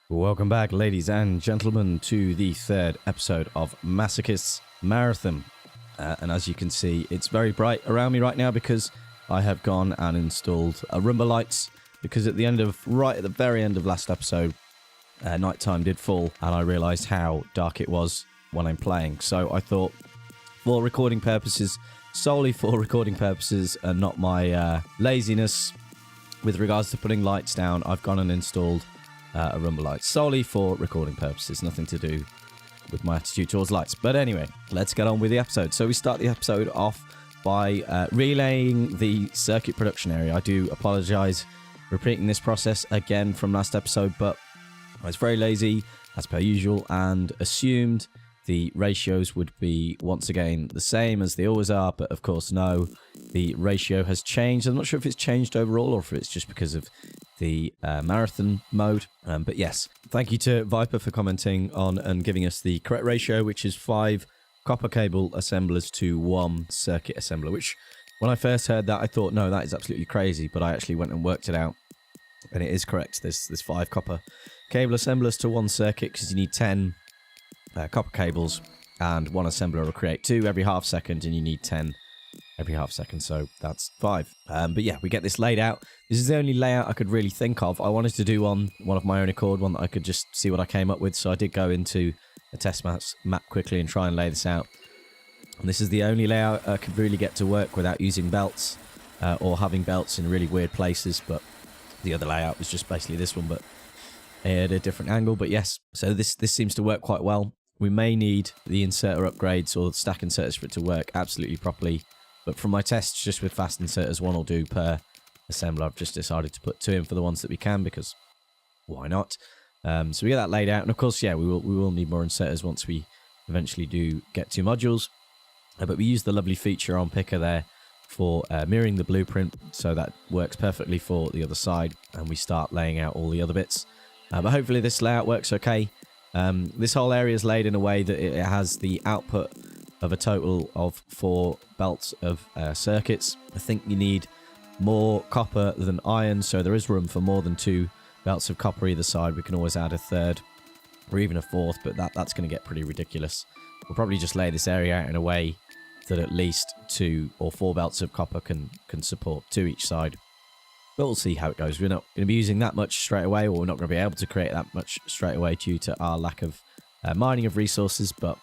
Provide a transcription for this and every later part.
Welcome back, ladies and gentlemen, to the third episode of Masochists Marathon. And as you can see, it's very bright around me right now because I have gone and installed Roomba lights. Because right at the very end of last episode, nighttime did fall, and I realised how dark it was when I'm playing. So I thought, for recording purposes, solely for recording purposes, and not my laziness with regards to putting lights down, I've gone and installed a Roomba light solely for recording purposes, nothing to do with my attitude towards lights. But anyway, let's get on with the episode. So we start the episode off by relaying the circuit production area. I do apologise repeating this process again from last episode, but I was very lazy as per usual and assumed the ratios would be once again the same as they always are, but of course no, the ratio has changed. I'm not sure if it's changed overall or if it's just because of the marathon mode, but yes, thank you to Viper for commenting on and giving us the correct ratio, which is 5 copper cable assemblers to 1 circuit assembler, which when I first heard that I thought, no, that is absolutely crazy, but I actually went and worked it out and it is correct. There's 5 copper cable assemblers to 1 circuit because you need 10 copper cables, and 1 assembler will create 2 every half second, and you need 10 every half second, so that's 5. But yeah, we get this laid out. This is the only layout I could really think of. I wanted to do one of my own accord, one that I could just see what I came up with, so I did go into a test map quickly and try and lay this out. And this is the only layout I could really get to work without using belts, or having belts in really weird places, but the other layout was just basically this one, but at a different angle. But yes, so this seems to work quite well. We may need the inserter upgrades or the stack inserters for it to work absolutely properly. But from my tests, just with fast inserters, 1 will do per assembler. I've just decided to put 2 in for the ones that we can, because why not? So we get that laid out. And of course, yeah, we will need more inserters once we eventually do get 2 modules. But we use the lovely feature on Picker there for mirroring the blueprint. So that works perfectly for the other side. And we start laying out all the other bits. But hopefully this layout works okay. This whole area is laid in a way that it has the output of a total of 4 belts of circuits. I think you need more copper than iron, so there is room for more than 2 belts of copper either side. We can always add a 3rd or even a 4th, but that's going to get pretty ridiculous. We'll probably just lay this area out in a way that at least 2 or 4 belts of copper can support 2 each side. But we'll see how it goes. We're not going to be using that much straight away, or we're not going to be able to create that much straight away due to our lack of mining of resources. But,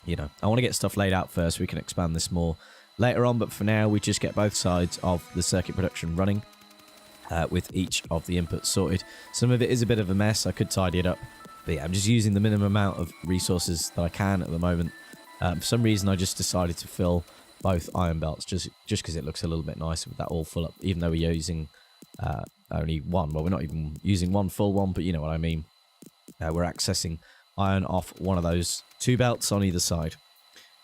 you know, I want to get stuff laid out first. We can expand this more later on. But for now, we just get both sides of the circuit production running with each of the inputs sorted. Some of it is a bit of a mess. I could tidy it up. But yeah, I'm just using the minimum amount of resources that I can at the moment. For some reason, I just decided to fill both iron belts just because it looks a little bit nicer with that all full up, even though we're using only 1. Well, we're not even using 1 full one, but you know what I mean. We're accessing iron off one of those 2 belts on either side.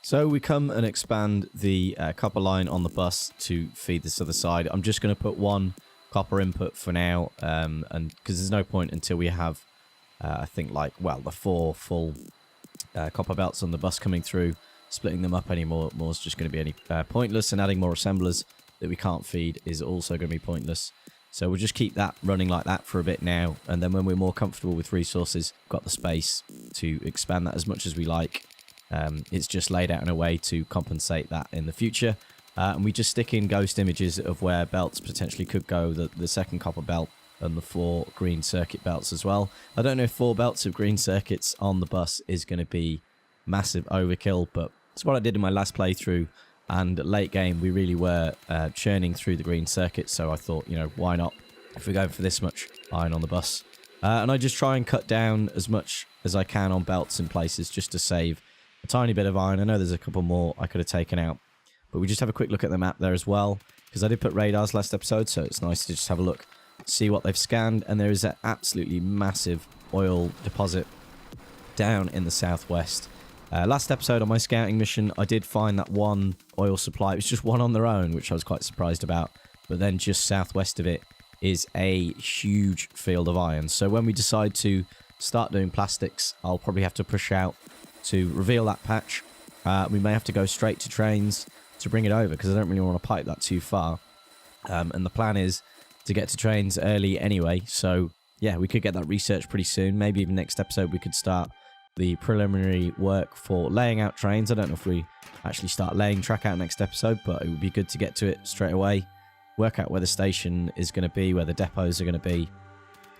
So we come and expand the copper line on the bus to feed this other side. I'm just going to put 1 copper input for now, and because there's no point until we have I think the 4 full copper belts on the bus coming through. Splitting them up anymore is just going to be pointless, and adding more assemblers that we can't feed is also going to be pointless. So we'll just keep that running like that for a bit now, and then when we're more comfortable with resources, we've got the space to expand that as much as we like. It's just laid out in a way to compensate that in the future. And we just stick in ghost images of where belts potentially could go, the 2nd copper belt and the 4 green circuit belts as well. I don't know if 4 belts of green circuits on the bus is going to be massive overkill, but it's what I did in my last playthrough, and late game we really were churning through the green circuits, so I thought, you know, why not if we're going for this much iron on the bus. And I just try and cut down as much as I can on belts in places just to save a tiny bit of iron. I know there's a couple more I could have taken out, but we just have a quick look at the map there as well, because I did put radars last episode, so it's nice to just have a look, see what they've scanned. And there is an absolutely massive oil deposit down in the southwest. Last episode on my scouting mission, I did find that 1 oil supply. It was just 1 on their own, which I was quite surprised about. But then just southwest of it is a huge field of iron. So when we decide to start doing plastics, I'll probably have to push out to reveal that patch. We may have to go straight to trains to bring it over, because I don't really want to pipe that too far. And the plan is to get to trains early anyway. So yeah, we could get that research pretty soon. Maybe even next episode we could start the preliminary work for laying out trains. I don't know if we actually start laying track out next episode, but it would be good to get to it straight away, work out where the station is going to be, where the depots are going to be,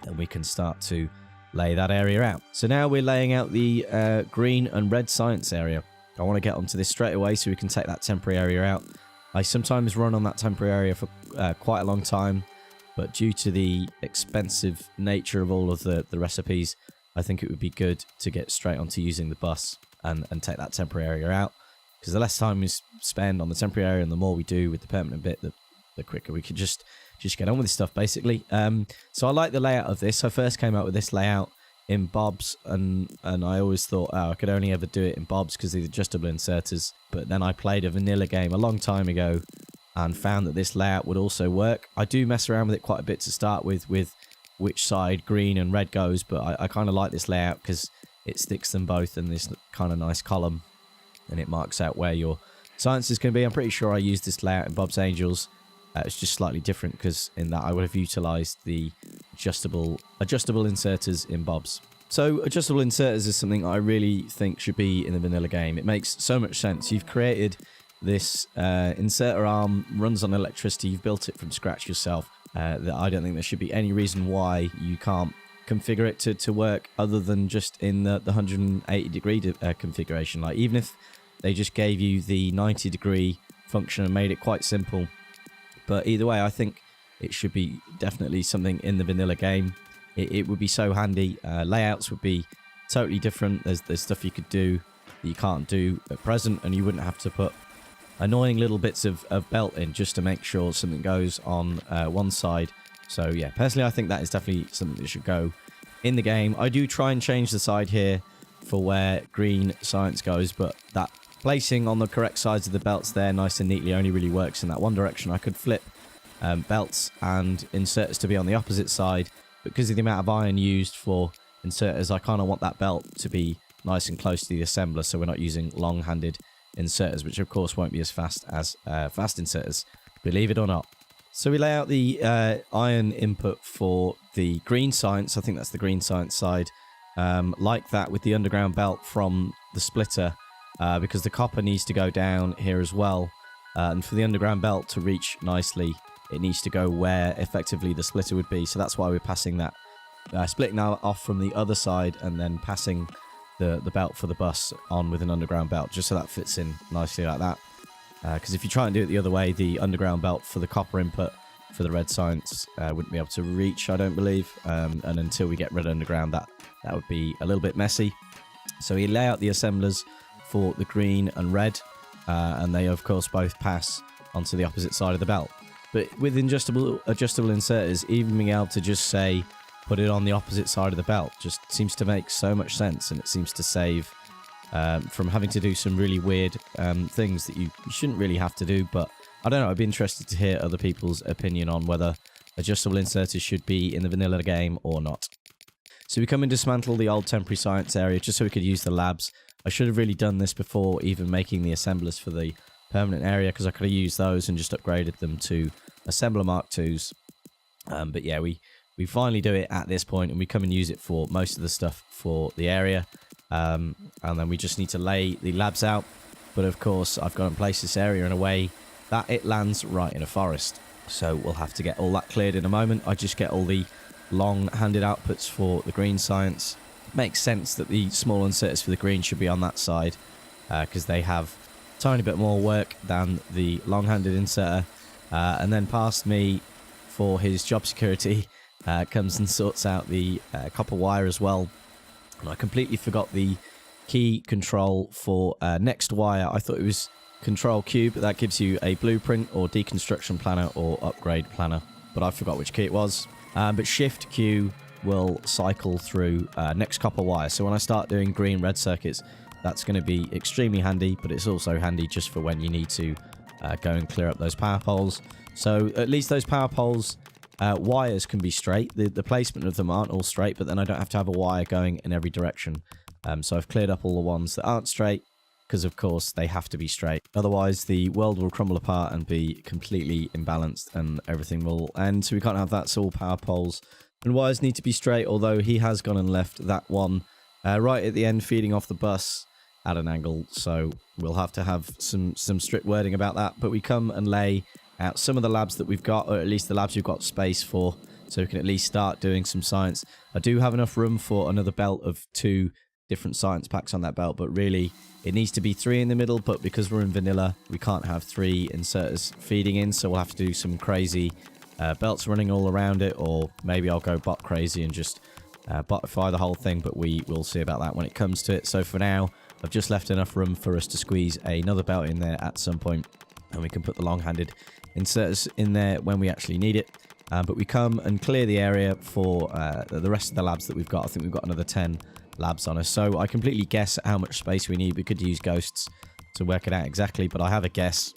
and we can start to lay that area out. So now we're laying out the green and red science area. I want to get onto this straight away so we can take that temporary area out. I sometimes run on that temporary area for quite a long time, but due to the expensive nature of all of the recipes, I think it would be good to get straight onto using the bus and take that temporary area out, because the less time we spend on the temporary area and the more we do with the permanent bit, the quicker we could just get on with this stuff, basically. So I like the layout of this. I first came out with this layout in Bob's, and I always thought, oh, I could only ever do it in Bob's because of the adjustable inserters. But then I played a vanilla game a long time ago and found that this layout would also work. I do mess around with it quite a bit to start with which side green and red goes, but I kind of like this layout because it sticks them both in this kind of nice column, and it marks out where your science is going to be. I'm pretty sure I used this layout in Bob's Angels. It's just slightly different because in that I would have utilized the adjustable inserters in Bob's. So adjustable inserters is something I really think should be in the vanilla game. It makes so much sense. You've created this inserter arm, runs on electricity. You've built it from scratch yourself. That I don't think there should be any reason why you can't configure it to work other than just in the 180 degree configuration. Like, even if they just gave you the 90 degree function and made it quite simple. But either way, I think it should be definitely something in the vanilla game. It would be so handy. Layouts would be totally different. There's stuff you could do that you can't do at present, and you wouldn't have to put annoying little bits of belt in just to make sure something goes on one side. So yeah, personally I think that is definitely something that should go in the game. I do try and change the side here for where green science goes, but that placing on the correct sides of the belts there nice and neatly only really works in that one direction. I could flip belts and inserters to be on the opposite side, but because of the amount of iron used for inserters, I kind of want that belt to be nice and close to the assembler, so we're not using long-handed inserters, which of course won't be as fast as fast inserters, believe it or not. So we lay out the iron input for the green science. I think that's the green science side, like that, with the underground belt from the splitter, because the copper needs to go down here as well, and for the underground belt to reach nicely, it needs to go where effectively the splitter would be. So that's why we're passing that split now off from the other side and then passing the belt for the bus on with an underground belt, just so that fits in nicely like that. Because if you try and do it the other way, the underground belt for the copper input for the red science wouldn't be able to reach, I don't believe. And until we get red underground, that would be a little bit messy. So we lay out the assemblers for the green and red, and they of course both pass onto the opposite side of the belt. But with adjustable inserters, even being able to just say put it on the opposite side of the belt just seems to make so much sense, and it seems to save from having to do some really weird things that you shouldn't really have to do. But I don't know, I'd be interested to hear other people's opinion on whether adjustable inserters should be in the vanilla game or not. So we come and dismantle the old temporary science area just so we could use the labs. I should have really done this before even making the assemblers for the permanent area, because I could have used those and just upgraded them to assembler Mark IIs. But yeah, we finally do it at this point, and we come and use it for most of the stuff for the area. And then we just need to lay the labs out. But of course, I've got to place this area in a way that it lands right in a forest. So we'll have to get all that cleared in a moment. I just get all the long-handed outputs for the green science. Makes sense that the small inserters for the green should be on that side, because they have a tiny bit more work than the long-handed inserter. And then past me, for his job security, comes and sorts out the copper wire as well. And I completely forgot the key control for next wire. I thought it was Control Q, but that gives you a blueprint or deconstruction planner or upgrade planner. But I forgot which key it was. But Shift Q will cycle through next copper wire. So when I start doing green-red circuits, that's going to be extremely handy, but it's also handy just for when you need to go and clear up those power poles. So at least those power poles, wires can be straight. The placement of them aren't all straight, but then I don't have to have a wire going in every direction. So I've cleared up all the ones that aren't straight, because of course they have to be straight. Otherwise the world will crumble apart and be completely imbalanced and everything will end. So we can't have that. So all power poles And wires need to be straight, although he has gone and left that one right at the end, feeding off the bus at an angle. So we'll have to have some strict wording about that. But we come and lay out some of the labs that we've got, or at least the labs we've got space for, so we can at least start doing some science. I do have enough room for another belt of 2 different science packs on that belt, but really it needs to be 3 in the middle. But because we're in vanilla, we can't have 3 inserters feeding in, so we'll have to do some crazy belts running all around it, or maybe I'll go bot crazy and just botify the whole thing, but we will see about that when it comes to it. So for now, I've just left enough room for us to squeeze another belt in there at some point, and we can put the long-handed inserters in there when we actually need it. But we come and clear the area for the rest of the labs that we've got. I think we've got another 10 labs on us, so I completely guess how much space we need. We could use ghosts to work it out exactly, but I have a guess,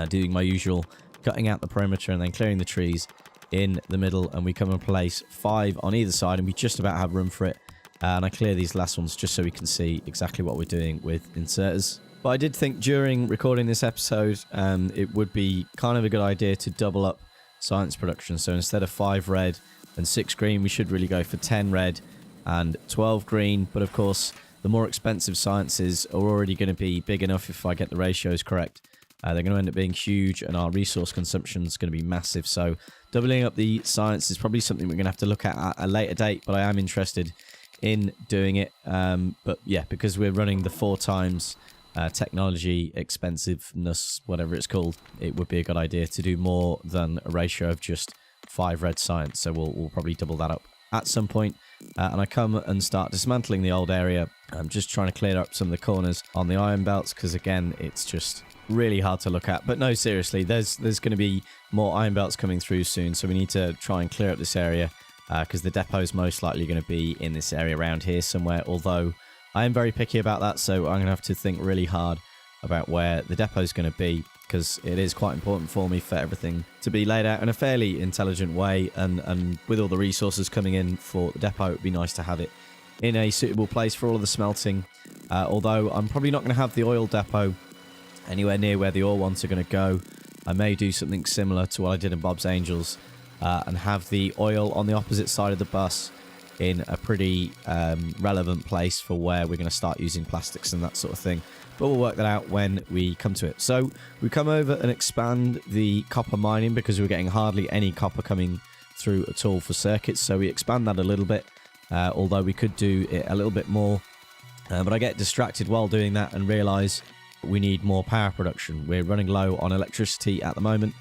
doing my usual cutting out the perimeter and then clearing the trees in the middle, and we come and place 5 on either side, and we just about have room for it. And I clear these last ones just so we can see exactly what we're doing with inserters. But I did think during recording this episode, it would be kind of a good idea to double up science production. So instead of 5 red and 6 green, we should really go for 10 red and 12 green. But of course, the more expensive sciences are already going to be big enough if I get the ratios correct. They're going to end up being huge, and our resource consumption is going to be massive. So doubling up the science is probably something we're going to have to look at a later date, but I am interested in doing it. But yeah, because we're running the 4 times technology expensiveness, whatever it's called, it would be a good idea to do more than a ratio of just 5 red science. So we'll probably double that up at some point. And I come and start dismantling the old area. I'm just trying to clear up some of the corners on the iron belts, because again, it's just really hard to look at. But no, seriously, there's going to be more iron belts coming through soon, so we need to try and clear up this area, because the depot is most likely going to be in this area around here somewhere, although I am very picky about that, so I'm going to have to think really hard about where the depot is going to be, because it is quite important for me for everything to be laid out in a fairly intelligent way, and with all the resources coming in for the depot, it would be nice to have it in a suitable place for all of the smelting, although I'm probably not going to have the oil depot anywhere near where the ore ones are going to go. I may do something similar to what I did in Bob's Angels, and have the oil on the opposite side of the bus in a pretty relevant place for where we're going to start using plastics and that sort of thing. But we'll work that out when we come to it. So we come over and expand the copper mining, because we're getting hardly any copper coming through at all for circuits. So we expand that a little bit, although we could do it a little bit more. But I get distracted while doing that and realise we need more power production. We're running low on electricity at the moment.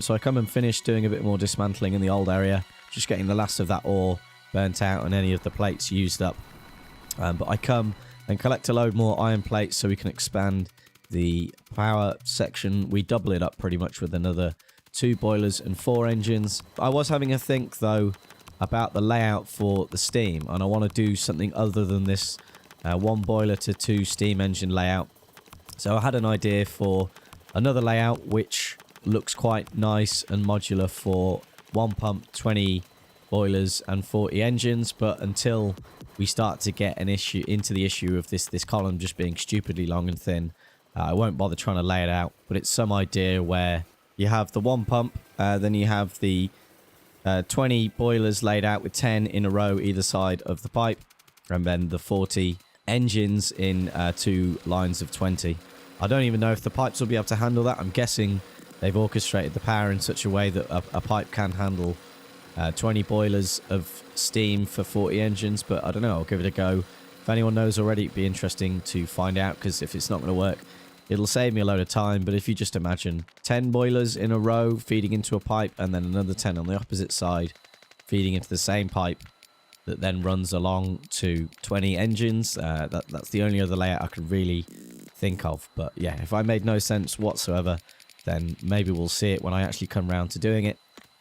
So I come and finish doing a bit more dismantling in the old area, just getting the last of that ore burnt out and any of the plates used up. But I come and collect a load more iron plates so we can expand the power section. We double it up pretty much with another 2 boilers and 4 engines. I was having a think though about the layout for the steam, and I want to do something other than this 1 boiler to 2 steam engine layout. So I had an idea for another layout which looks quite nice and modular for 1 pump, 20 boilers and 40 engines, but until we start to get into the issue of this column just being stupidly long and thin, I won't bother trying to lay it out. But it's some idea where you have the 1 pump, then you have the 20 boilers laid out with 10 in a row either side of the pipe, and then the 40 engines in 2 lines of 20. I don't even know if the pipes will be able to handle that. I'm guessing they've orchestrated the power in such a way that a pipe can handle 20 boilers of steam for 40 engines, but I don't know. I'll give it a go. If anyone knows already, it'd be interesting to find out, because if it's not going to work, it'll save me a load of time. But if you just imagine 10 boilers in a row feeding into a pipe, and then another 10 on the opposite side feeding into the same pipe that then runs along to 20 engines, that's the only other layout I could really think of. But yeah, if I made no sense whatsoever, then maybe we'll see it when I actually come round to doing it.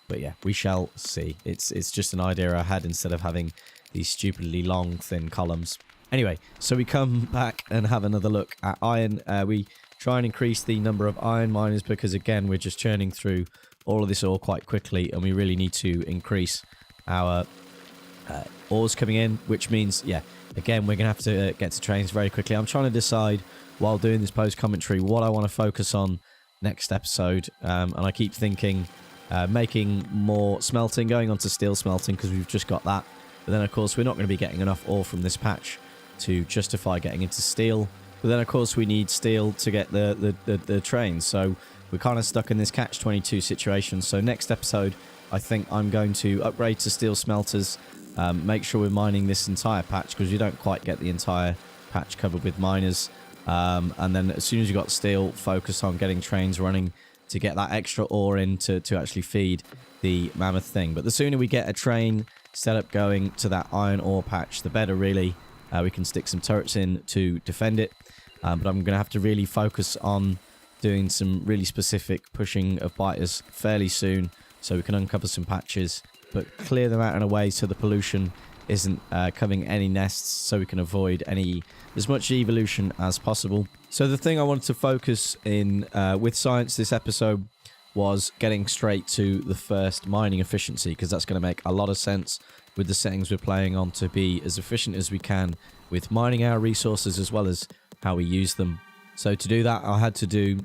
But yeah, we shall see. It's just an idea I had instead of having these stupidly long, thin columns. Anyway, so we come back and have another look at iron. We try and increase the number of iron miners, because again, we're just churning through all of this ore quite quickly, and we really need to increase our ores coming in, which means, yeah, again, we're going to have to get to trains very quickly. I'm trying to decide, while doing this post commentary, what I want to focus on next episode, and I keep thinking making more smelting, going on to steel smelting because we've just got that. But then, of course, we're not going to be getting enough ore from this patch to justify getting into steel. But then, of course, we need steel to get the trains. So we're kind of stuck in this catch-22 situation. So next episode, I think I'm going to upgrade to steel smelters, make sure we're mining this entire patch because you don't quite get the entire patch covered with miners. And then as soon as you got steel, focus on getting trains running to get that extra ore in to actually feed the mammoth thing. But the sooner we get a train set up going to that iron ore patch, the better, really. We can stick some turrets in to defend it. But I'm going to have to really focus on doing some really specific pushing of biters fairly soon so we can uncover some patches, but clear them out in a way so the pollution isn't covering any nests, so we can avoid as much evolution as possible. So the thing I wanted to focus in with science this episode was getting straight to the first mining efficiency, because that's going to make a lot of sense with the settings we're playing on to be as efficient as we can with mining our resources as well as how we use them. So to do that, I had to do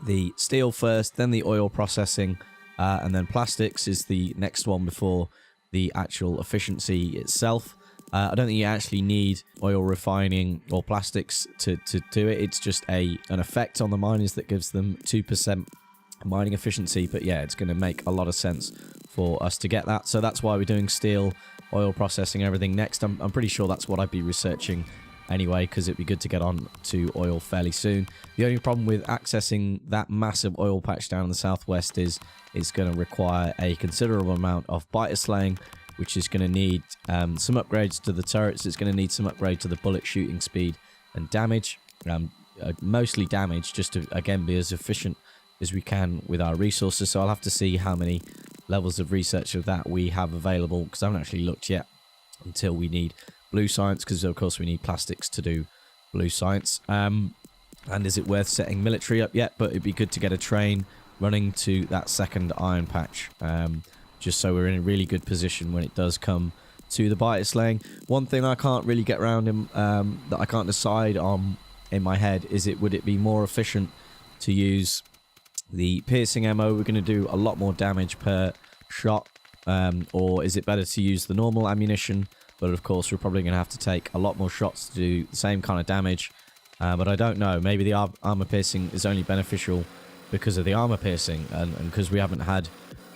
the steel first, then the oil processing, and then plastics is the next one before the actual efficiency itself. I don't think you actually need oil refining or plastics to do it. It's just an effect on the miners that gives them 2% mining efficiency. But yeah, it's going to make a lot of sense for us to get that. So that's why we're doing steel, oil processing, everything next. I'm pretty sure that's what I'd be researching anyway, because it'd be good to get on to oil fairly soon. The only problem with accessing that massive oil patch down in the southwest is it's going to require a considerable amount of biter slaying, which is going to need some upgrades to the turrets. It's going to need some upgrade to the bullet shooting speed and damage, mostly damage, just to again be as efficient as we can with our resources. So I'll have to see how many levels of research of that we have available, because I haven't actually looked yet until we need blue science, because of course we need plastics to do blue science. And is it worth setting military up yet? But it'd be good to get a train running to that second iron patch, just so we're in a really good position when it does come to the biter slaying. One thing I can't really get around in, that I can't decide on in my head, is would it be more efficient to use the piercing ammo? We're going to do a lot more damage per shot, or is it better to use the normal ammunition? But of course, we're probably going to have to take a lot more shots to do the same kind of damage. But I don't know. Maybe the armor piercing is only beneficial because of the armor piercing, and because we haven't had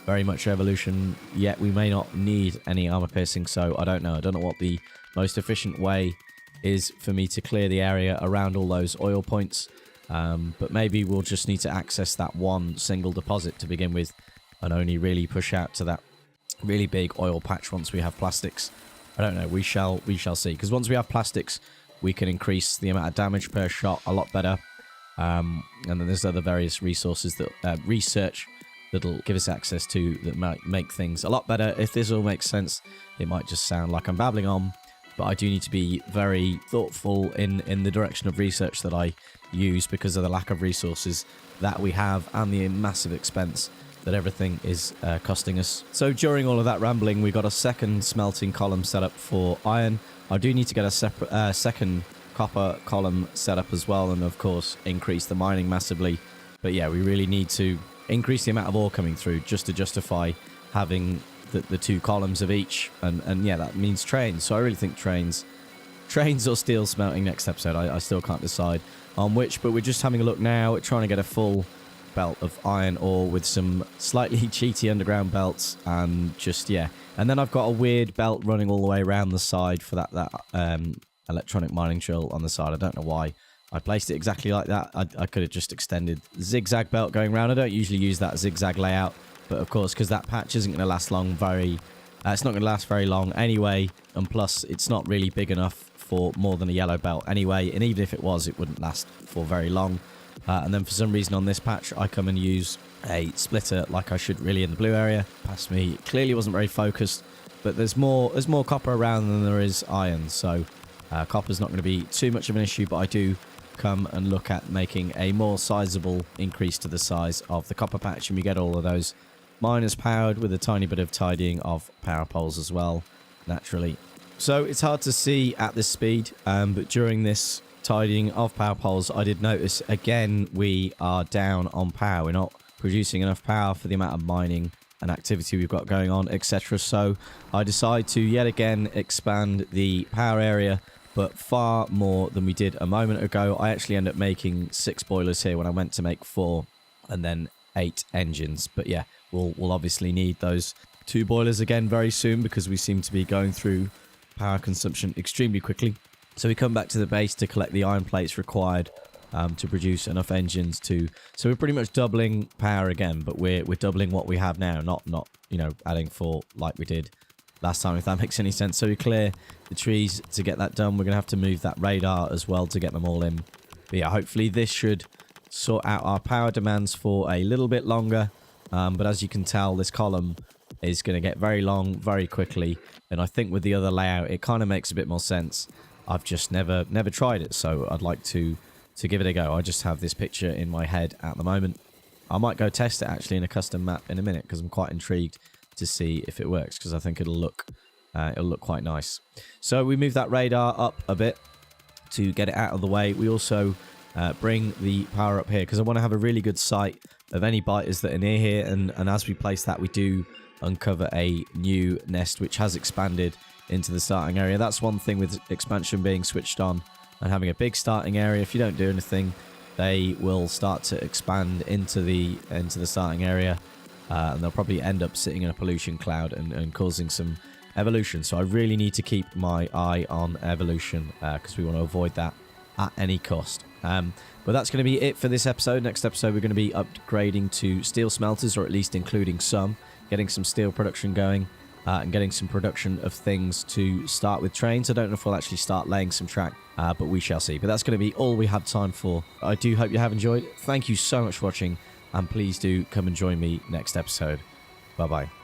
very much evolution yet, we may not need any armor piercing. So I don't know. I don't know what the most efficient way is for me to clear the area around all those oil points. But maybe we'll just need to access that one single deposit to begin with, and only really push out to that really big oil patch once we have plastics. I don't know. We shall see. Because once we have plastics, we can increase the amount of damage per shot a lot better. And then there's other various resources that research that'll give us access to that might make things a lot better. If this all makes sense, it might just sound like I'm babbling on, but I do need to be very thoughtful in the direction of research that I use, because of the lack of resources that we have and the massive expense that everything is costing us. So during all of that rambling, we got a second smelting column set up for iron. I do need to get a separate second copper column set up as well, and of course increase the mining massively. But yeah, we really need to increase the amount of ore coming through just to justify having the two columns of each, and yeah, that means trains. So I really think trains or steel smelting next episode. I still can't decide on which, but we're just having a look now. We're trying to get a full belt of iron ore with some slightly cheaty underground belts, and just yeah. And then I've got a weird belt running all the way around the side for that electronic mining drill on the side. I don't know why I placed it exactly like that. I could have just extended the zigzag belt going around. I don't usually use that zigzag layout, but of course, because that patch isn't going to last long it's not going to last very long anyway, and plus it's not really big enough for more than a yellow belt anyway, and even if it was, it wouldn't last for very long. And then for some reason on this patch, I come and use a splitter like I should really in the blue area. Past me, clearly wasn't very focused, but there's more copper around than there is iron, so copper's not going to be too much of an issue, but I do come and look at making a more sizable increase to the size of the copper patch, and we get all of those miners powered with a tiny bit of tidying of power poles as well, naturally. So it's hard to see at this speed, but during this tidying of power poles, I did notice again we are down on power. We're not producing enough power for the amount of mining an activity we've got going on, etc. So I decide to yet again expand the power area, but far more than we did a moment ago. I actually end up making 6 boilers here when I went to make 4, and then 8 engines. But yeah, we'll obviously need those 2 boilers again very soon, because we seem to be going through power consumption extremely quickly. So we come back to the base to collect the iron plates required to produce enough engines to... So we're pretty much doubling power again, but we're doubling what we have now, not you know, adding 4 like we did last time, if that makes any sense. So we clear the trees to get that done. We're going to have to move that radar as well to get them all in. But yeah, hopefully this should sort out our power demands for a little bit longer. But as you can tell, this column is going to get very long very quickly. And I think with the other layout, it kind of makes a bit more sense. I've just never tried it, so I'd like to give it a go. I just have this picture in my head at the moment. I might go test it actually in a custom map in a minute, because I'm quite intrigued to see if it works, because I think it'll look quite nice. So we move that radar up a bit to get it out of the way. We also bring the power up here, because I want to have a really good sight of any biters that are near here, and as we place that, we do uncover a new nest which has expanded into the starting area. That's one thing with expansion being switched on and having a big starting area. If you don't do anything, they will start to expand into the starting area, and they'll probably end up sitting in a pollution cloud and causing some evolution. So I really need to keep my eye on evolution, because we want to avoid that at any cost. But that's going to be it for this episode. Next episode, we're going to be upgrading to steel smelters, or at least including some, getting some steel production going, and getting some production of things to start with trains. I don't know if we'll actually start laying some track, but we shall see. But that's going to be all we have time for. I do hope you have enjoyed. Thank you so much for watching, and please do come and join me next episode. Bye-bye.